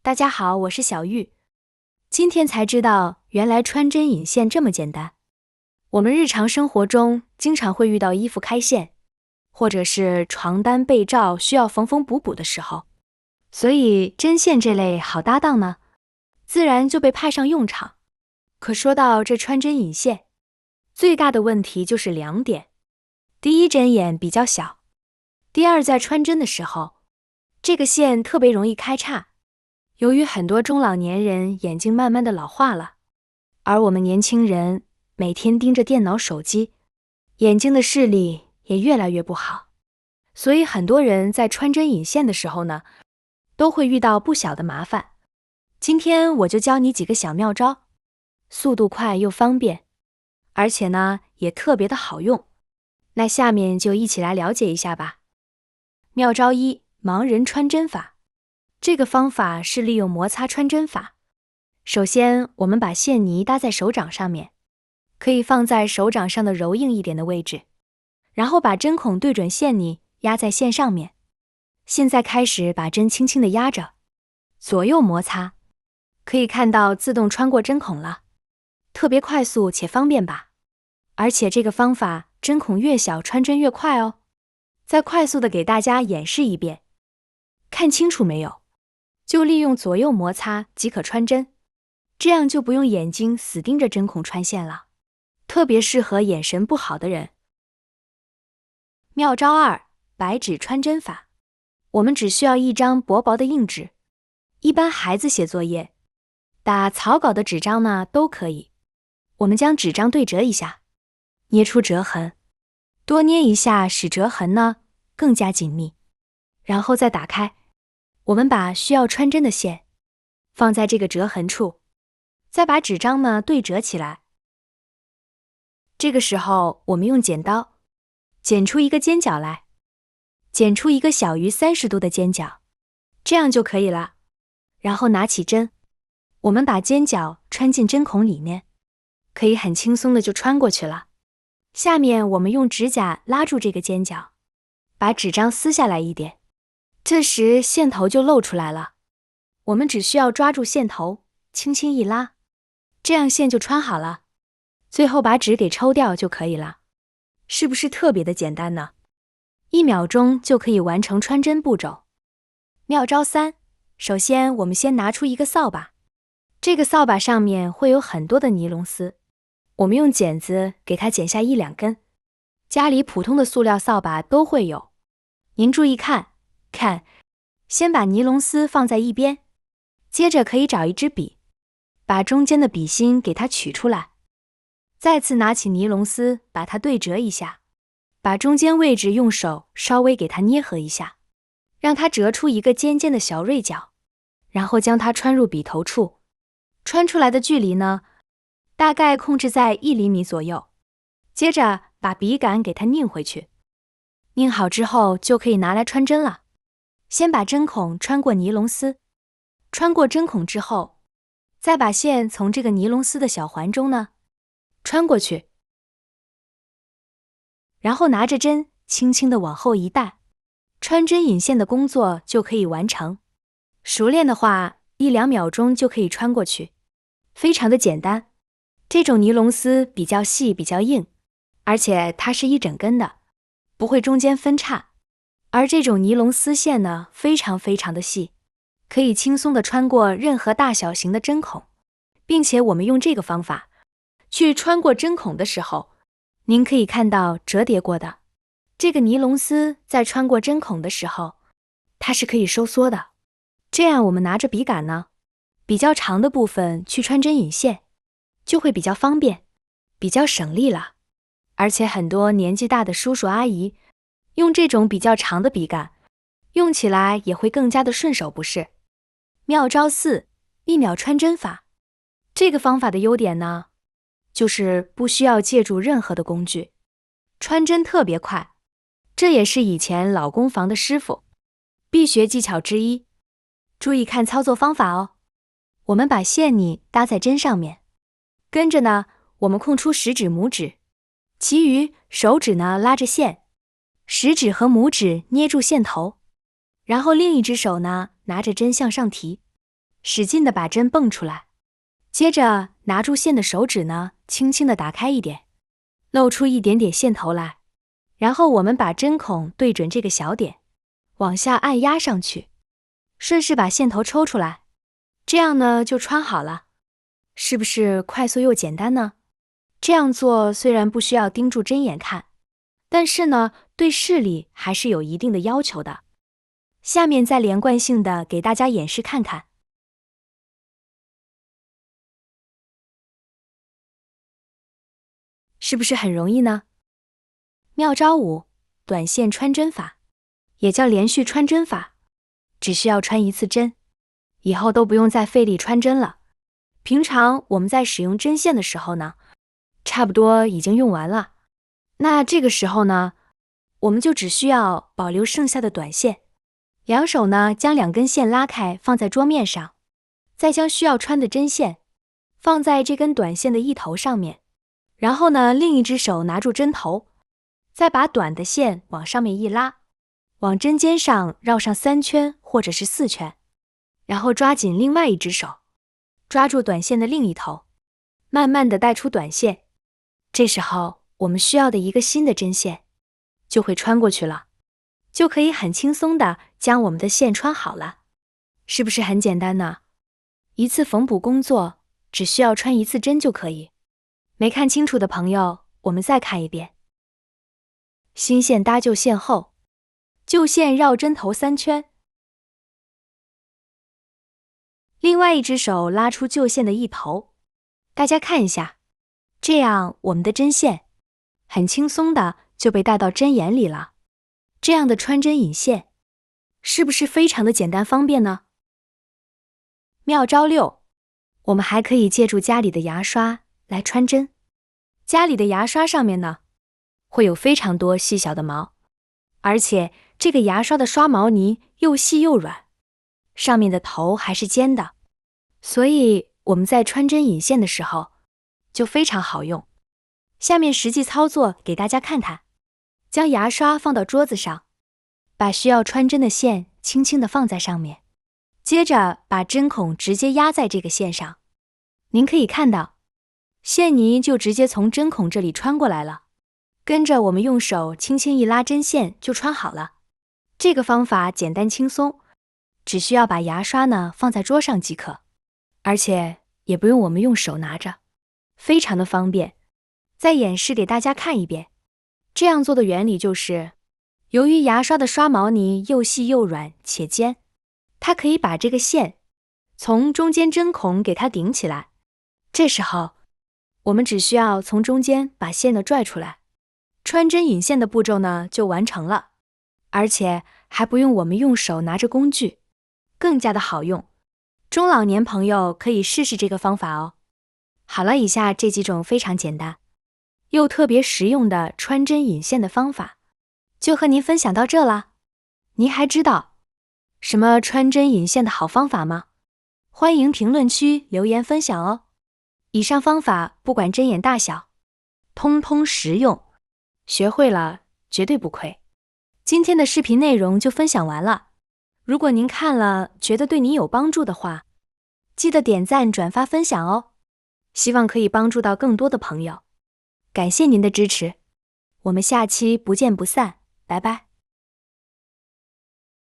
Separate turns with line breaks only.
大家好，我是小玉。今天才知道，原来穿针引线这么简单。我们日常生活中经常会遇到衣服开线，或者是床单被罩需要缝缝补补的时候，所以针线这类好搭档呢，自然就被派上用场。可说到这穿针引线，最大的问题就是2点：第一，针眼比较小；第二，在穿针的时候，这个线特别容易开叉。由于很多中老年人眼睛慢慢的老化了，而我们年轻人每天盯着电脑手机，眼睛的视力也越来越不好，所以很多人在穿针引线的时候呢，都会遇到不小的麻烦。今天我就教你几个小妙招，速度快又方便，而且呢也特别的好用。那下面就一起来了解一下吧。妙招1：盲人穿针法。这个方法是利用摩擦穿针法。首先，我们把线泥搭在手掌上面，可以放在手掌上的柔硬一点的位置，然后把针孔对准线泥，压在线上面。现在开始把针轻轻地压着，左右摩擦，可以看到自动穿过针孔了，特别快速且方便吧。而且这个方法针孔越小，穿针越快哦。再快速地给大家演示一遍，看清楚没有？就利用左右摩擦即可穿针，这样就不用眼睛死盯着针孔穿线了，特别适合眼神不好的人。妙招2：白纸穿针法。我们只需要一张薄薄的硬纸，一般孩子写作业、打草稿的纸张呢都可以。我们将纸张对折一下，捏出折痕，多捏一下使折痕呢更加紧密，然后再打开。我们把需要穿针的线放在这个折痕处，再把纸张呢对折起来。这个时候我们用剪刀剪出一个尖角来，剪出一个小于30度的尖角，这样就可以了。然后拿起针，我们把尖角穿进针孔里面，可以很轻松的就穿过去了。下面我们用指甲拉住这个尖角，把纸张撕下来一点，这时线头就露出来了，我们只需要抓住线头，轻轻一拉，这样线就穿好了。最后把纸给抽掉就可以了，是不是特别的简单呢？1秒钟就可以完成穿针步骤。妙招3：首先我们先拿出一个扫把，这个扫把上面会有很多的尼龙丝，我们用剪子给它剪下1、2根，家里普通的塑料扫把都会有。您注意看，先把尼龙丝放在一边，接着可以找一支笔，把中间的笔芯给它取出来，再次拿起尼龙丝把它对折一下，把中间位置用手稍微给它捏合一下，让它折出一个尖尖的小锐角，然后将它穿入笔头处，穿出来的距离呢，大概控制在1厘米左右。接着把笔杆给它拧回去，拧好之后就可以拿来穿针了。先把针孔穿过尼龙丝，穿过针孔之后，再把线从这个尼龙丝的小环中呢穿过去，然后拿着针轻轻地往后一带，穿针引线的工作就可以完成。熟练的话，1、2秒钟就可以穿过去，非常的简单。这种尼龙丝比较细比较硬，而且它是一整根的，不会中间分叉。而这种尼龙丝线呢，非常的细，可以轻松地穿过任何大小型的针孔，并且我们用这个方法去穿过针孔的时候，您可以看到折叠过的这个尼龙丝在穿过针孔的时候，它是可以收缩的，这样我们拿着笔杆呢，比较长的部分去穿针引线，就会比较方便，比较省力了。而且很多年纪大的叔叔阿姨用这种比较长的笔杆，用起来也会更加的顺手，不是？妙招4：1秒穿针法。这个方法的优点呢，就是不需要借助任何的工具，穿针特别快，这也是以前老工房的师傅必学技巧之一。注意看操作方法哦。我们把线泥搭在针上面，跟着呢，我们空出食指、拇指，其余手指呢拉着线，食指和拇指捏住线头，然后另一只手呢拿着针向上提，使劲的把针蹦出来。接着拿住线的手指呢，轻轻的打开一点，露出一点点线头来。然后我们把针孔对准这个小点，往下按压上去，顺势把线头抽出来，这样呢就穿好了。是不是快速又简单呢？这样做虽然不需要盯住针眼看，但是呢，对视力还是有一定的要求的。下面再连贯性的给大家演示看看。是不是很容易呢？妙招5：短线穿针法，也叫连续穿针法，只需要穿一次针，以后都不用再费力穿针了。平常我们在使用针线的时候呢，差不多已经用完了，那这个时候呢，我们就只需要保留剩下的短线，两手呢将2根线拉开放在桌面上，再将需要穿的针线放在这根短线的一头上面，然后呢另一只手拿住针头，再把短的线往上面一拉，往针尖上绕上3圈或者是4圈，然后抓紧另外一只手，抓住短线的另一头，慢慢的带出短线。这时候我们需要的一个新的针线就会穿过去了，就可以很轻松的将我们的线穿好了。是不是很简单呢？一次缝补工作只需要穿一次针就可以。没看清楚的朋友，我们再看一遍。新线搭旧线后，旧线绕针头3圈，另外一只手拉出旧线的一头，大家看一下，这样我们的针线很轻松的就被带到针眼里了。这样的穿针引线，是不是非常的简单方便呢？妙招6：我们还可以借助家里的牙刷来穿针。家里的牙刷上面呢，会有非常多细小的毛，而且这个牙刷的刷毛泥又细又软，上面的头还是尖的，所以我们在穿针引线的时候就非常好用。下面实际操作给大家看看。将牙刷放到桌子上，把需要穿针的线轻轻地放在上面，接着把针孔直接压在这个线上。您可以看到，线泥就直接从针孔这里穿过来了。跟着我们用手轻轻一拉针线就穿好了。这个方法简单轻松，只需要把牙刷呢放在桌上即可，而且也不用我们用手拿着，非常的方便。再演示给大家看一遍。这样做的原理就是，由于牙刷的刷毛泥又细又软且尖，它可以把这个线从中间针孔给它顶起来。这时候，我们只需要从中间把线呢拽出来，穿针引线的步骤呢就完成了，而且还不用我们用手拿着工具，更加的好用。中老年朋友可以试试这个方法哦。好了，以下这几种非常简单又特别实用的穿针引线的方法，就和您分享到这啦。您还知道什么穿针引线的好方法吗？欢迎评论区留言分享哦。以上方法不管针眼大小，通通实用，学会了绝对不亏。今天的视频内容就分享完了，如果您看了觉得对您有帮助的话，记得点赞、转发、分享哦。希望可以帮助到更多的朋友。感谢您的支持，我们下期不见不散，拜拜。